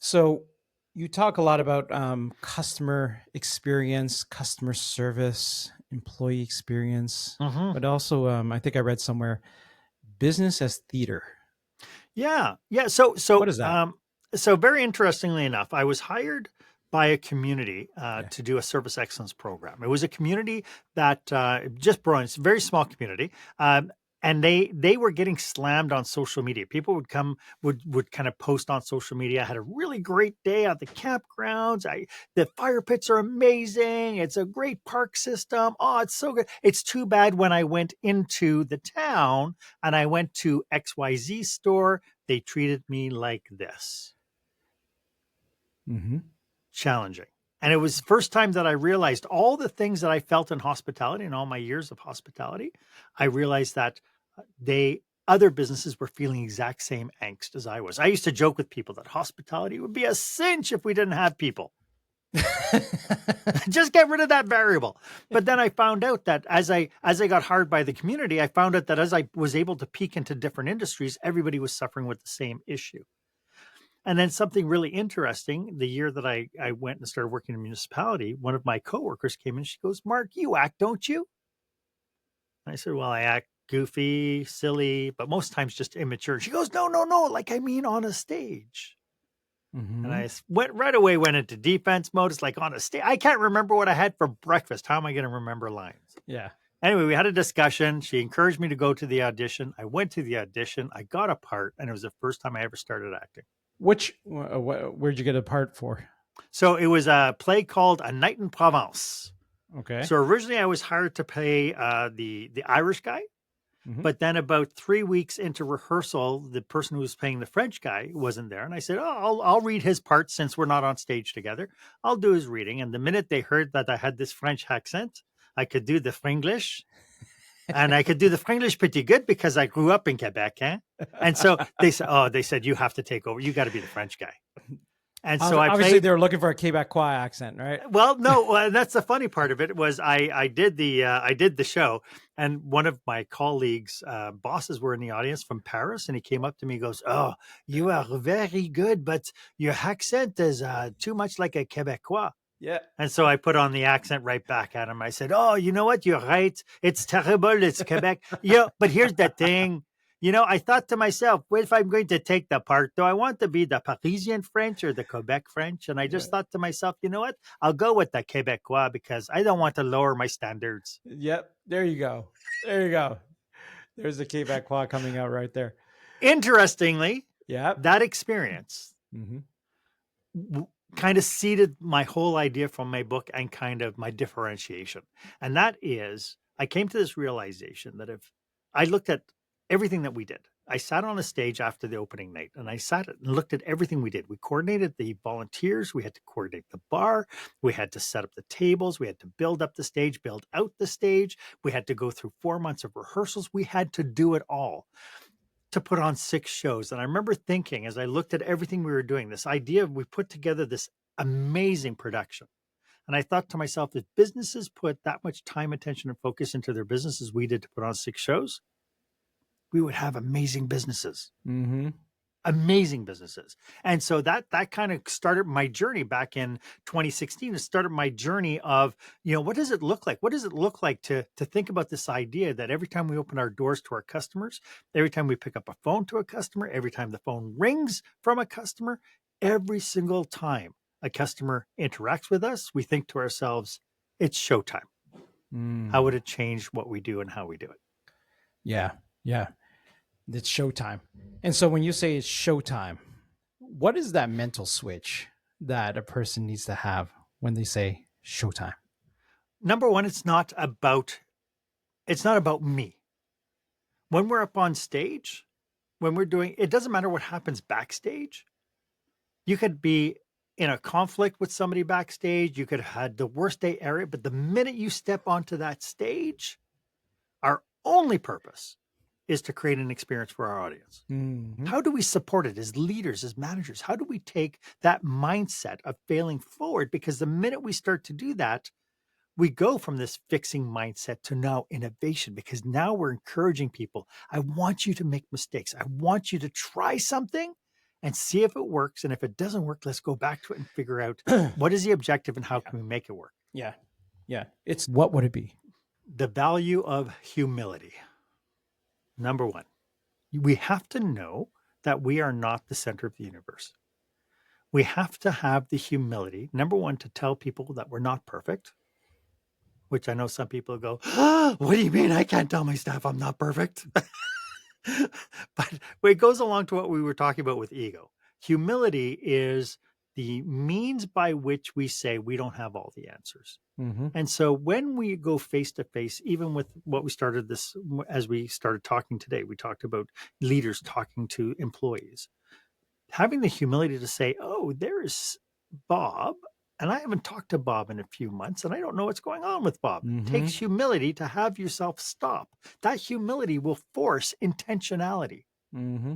So you talk a lot about customer experience, customer service, employee experience, Hmm. but also I think I read somewhere business as theater. Yeah, yeah. So, What so, is that? um, so very interestingly enough, I was hired by a community Okay. to do a service excellence program. It was a community that just brought. It's a very small community, and they were getting slammed on social media. People would come would kind of post on social media. I had a really great day at the campgrounds. The fire pits are amazing. It's a great park system. Oh, it's so good. It's too bad when I went into the town and I went to XYZ store, they treated me like this. Hmm. Challenging. And it was the first time that I realized all the things that I felt in hospitality and all my years of hospitality. I realized that they other businesses were feeling exact same angst as I was. I used to joke with people that hospitality would be a cinch if we didn't have people. Just get rid of that variable. But then I found out that as I got hired by the community, I found out that as I was able to peek into different industries, everybody was suffering with the same issue. And then something really interesting, the year that I went and started working in a municipality, one of my coworkers came in. She goes, "Mark, you act, don't you?" I said, "Well, I act goofy, silly, but most times just immature." She goes, "No, no, no, like I mean on a stage." And Hmm. went right away, went into defense mode. It's like on a stage. I can't remember what I had for breakfast. How am I going to remember lines? Yeah. Anyway, we had a discussion. She encouraged me to go to the audition. I went to the audition. I got a part, and it was the first time I ever started acting. Where'd you get a part for? So it was a play called A Night in Provence. Okay. So originally I was hired to play the Irish guy, Hmm. but then about 3 weeks into rehearsal, the person who was playing the French guy wasn't there, and I said, "Oh, I'll read his part since we're not on stage together. I'll do his reading." And the minute they heard that I had this French accent, I could do the Frenglish, and I could do the Frenglish pretty good because I grew up in Quebec, eh? And so they said, "Oh, they said you have to take over. You got to be the French guy." And so I Obviously, played. they were looking for a Quebecois accent, right? Well, no, that's the funny part of it was I did the show, and one of my colleagues' bosses were in the audience from Paris, and he came up to me, and goes, "Oh, you are very good, but your accent is too much like a Quebecois." Yeah. And so I put on the accent right back at him. I said, "Oh, you know what? You're right. It's terrible. It's Quebec. Yeah, but here's the thing. I thought to myself, what if I'm going to take the part? Do I want to be the Parisian French or the Quebec French?" And I Yeah. just thought to myself, you know what? I'll go with the Quebecois because I don't want to lower my standards. Yep. There you go. There you go. There's the Quebecois coming out right there. Interestingly, Yep. that experience Hmm. kind of seeded my whole idea from my book and kind of my differentiation. And that is, I came to this realization that if I looked at everything that we did, I sat on a stage after the opening night and I sat and looked at everything we did. We coordinated the volunteers, we had to coordinate the bar, we had to set up the tables, we had to build up the stage, build out the stage, we had to go through 4 months of rehearsals, we had to do it all to put on 6 shows. And I remember thinking as I looked at everything we were doing, this idea of we put together this amazing production. And I thought to myself, if businesses put that much time, attention, and focus into their businesses we did to put on 6 shows, we would have amazing businesses. Hmm. Amazing businesses. And so that kind of started my journey back in 2016. It started my journey of, what does it look like? What does it look like to think about this idea that every time we open our doors to our customers, every time we pick up a phone to a customer, every time the phone rings from a customer, every single time a customer interacts with us, we think to ourselves, it's showtime. How would Mm. it change what we do and how we do it? Yeah. Yeah. It's showtime. And so when you say it's showtime, what is that mental switch that a person needs to have when they say showtime? Number one, it's not about me. When we're up on stage, when we're doing it doesn't matter what happens backstage. You could be in a conflict with somebody backstage, you could have had the worst day ever, but the minute you step onto that stage, our only purpose is to create an experience for our audience. Hmm. How do we support it as leaders, as managers? How do we take that mindset of failing forward? Because the minute we start to do that, we go from this fixing mindset to now innovation because now we're encouraging people. I want you to make mistakes. I want you to try something and see if it works. And if it doesn't work, let's go back to it and figure out what is the objective and how Yeah. can we make it work. Yeah. Yeah. It's what would it be? The value of humility. Number one, we have to know that we are not the center of the universe. We have to have the humility, number one, to tell people that we're not perfect, which I know some people go, what do you mean I can't tell my staff I'm not perfect? But it goes along to what we were talking about with ego. Humility is the means by which we say we don't have all the answers. Mm-hmm. And so when we go face to face, even with what we started this, as we started talking today, we talked about leaders talking to employees, having the humility to say, oh, there is Bob, and I haven't talked to Bob in a few months, and I don't know what's going on with Bob. It takes humility to have yourself stop. That humility will force intentionality. Mm-hmm.